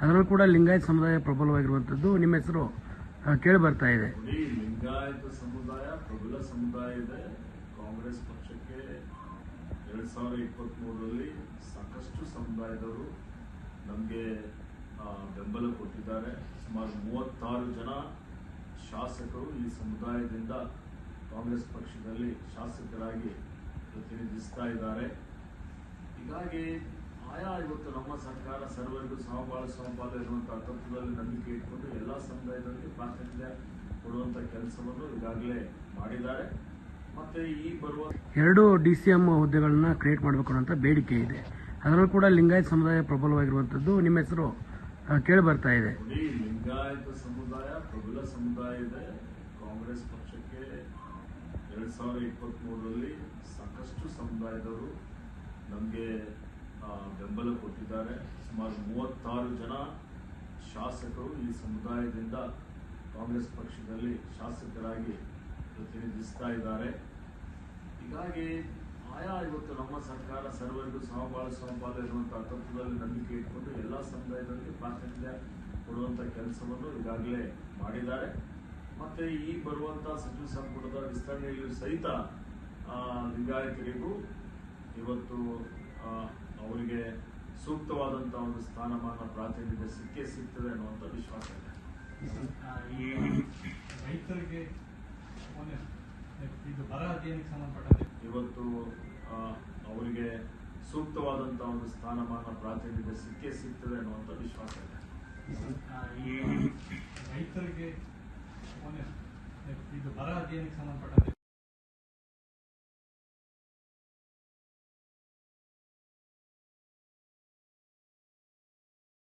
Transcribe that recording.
ಅದರಲ್ಲೂ ಕೂಡ ಲಿಂಗಾಯತ ಸಮುದಾಯ ಪ್ರಬಲವಾಗಿರುವಂಥದ್ದು ನಿಮ್ಮ ಹೆಸರು ಕೇಳಿ ಬರ್ತಾ ಇದೆ. ಲಿಂಗಾಯತ ಸಮುದಾಯ ಪ್ರಬಲ ಸಮುದಾಯ ಇದೆ. ಕಾಂಗ್ರೆಸ್ ಪಕ್ಷಕ್ಕೆ 2023ರಲ್ಲಿ ಸಾಕಷ್ಟು ಸಮುದಾಯದವರು ನಮಗೆ ಬೆಂಬಲ ಕೊಟ್ಟಿದ್ದಾರೆ. ಸುಮಾರು 36 ಜನ ಶಾಸಕರು ಈ ಸಮುದಾಯದಿಂದ ಕಾಂಗ್ರೆಸ್ ಪಕ್ಷದಲ್ಲಿ ಶಾಸಕರಾಗಿ ಪ್ರತಿನಿಧಿಸ್ತಾ ಇದ್ದಾರೆ. ಹೀಗಾಗಿ ಇವತ್ತು ನಮ್ಮ ಸರ್ಕಾರ ಸರ್ವರಿಗೂ ಸಮಪಾಲು ಇರುವಂತಹ ತತ್ವದಲ್ಲಿ ನಂಬಿಕೆ ಇಟ್ಕೊಂಡು ಎಲ್ಲ ಸಮುದಾಯದವರಿಗೆ ಪ್ರಾತಿನಿಧ್ಯ ಕೊಡುವಂತ ಕೆಲಸವನ್ನು ಈಗಾಗಲೇ ಮಾಡಿದ್ದಾರೆ. ಮತ್ತೆ ಈ ಬರುವ 2 DCM ಹುದ್ದೆಗಳನ್ನ ಕ್ರಿಯೇಟ್ ಮಾಡಬೇಕು ಅನ್ನೋ ಬೇಡಿಕೆ ಇದೆ. ಅದರಲ್ಲೂ ಕೂಡ ಲಿಂಗಾಯತ ಸಮುದಾಯ ಪ್ರಬಲವಾಗಿರುವಂಥದ್ದು ನಿಮ್ಮ ಹೆಸರು ಕೇಳಿ ಬರ್ತಾ ಇದೆ. ಲಿಂಗಾಯತ ಸಮುದಾಯ ಪ್ರಬಲ ಸಮುದಾಯ ಇದೆ. ಕಾಂಗ್ರೆಸ್ ಪಕ್ಷಕ್ಕೆ 2023ರಲ್ಲಿ ಸಾಕಷ್ಟು ಸಮುದಾಯದವರು ನಮಗೆ ಬೆಂಬಲ ಕೊಟ್ಟಿದ್ದಾರೆ. ಸುಮಾರು 36 ಜನ ಶಾಸಕರು ಈ ಸಮುದಾಯದಿಂದ ಕಾಂಗ್ರೆಸ್ ಪಕ್ಷದಲ್ಲಿ ಶಾಸಕರಾಗಿ ಪ್ರತಿನಿಧಿಸ್ತಾ ಇದ್ದಾರೆ. ಹೀಗಾಗಿ ಇವತ್ತು ನಮ್ಮ ಸರ್ಕಾರ ಸರ್ವರಿಗೂ ಸಮಪಾಲು ಇರುವಂತಹ ತತ್ವದಲ್ಲಿ ನಂಬಿಕೆ ಇಟ್ಕೊಂಡು ಎಲ್ಲ ಸಮುದಾಯದವರಿಗೆ ಪ್ರಾತಿನಿಧ್ಯ ಕೊಡುವಂತ ಕೆಲಸವನ್ನು ಈಗಾಗಲೇ ಮಾಡಿದ್ದಾರೆ. ಮತ್ತೆ ಈ ಬರುವಂತಹ ಸಚಿವ ಸಂಪುಟದ ವಿಸ್ತರಣೆಯಲ್ಲೂ ಸಹಿತ ಲಿಂಗಾಯತರಿಗೂ ಇವತ್ತು ಅವರಿಗೆ ಸೂಕ್ತವಾದಂತಹ ಒಂದು ಸ್ಥಾನಮಾನ ಪ್ರಾತಿನಿಧ್ಯ ಸಿಗ್ತದೆ ಅನ್ನುವಂಥ ವಿಶ್ವಾಸ ಇದೆ. ಈ ರೈತರಿಗೆ ಇದು ಬರ ಅಧ್ಯಯನಕ್ಕೆ ಸಂಬಂಧಪಟ್ಟಂತೆ ಇವತ್ತು ಅವರಿಗೆ ಸೂಕ್ತವಾದಂತಹ ಒಂದು ಸ್ಥಾನಮಾನ ಪ್ರಾತಿನಿಧ್ಯ ಸಿಗ್ತದೆ ಅನ್ನುವಂಥ ವಿಶ್ವಾಸ ಇದೆ. ಈ ರೈತರಿಗೆ ಇದು ಬರ ಅಧ್ಯಯನಕ್ಕೆ ಸಂಬಂಧಪಟ್ಟಂತೆ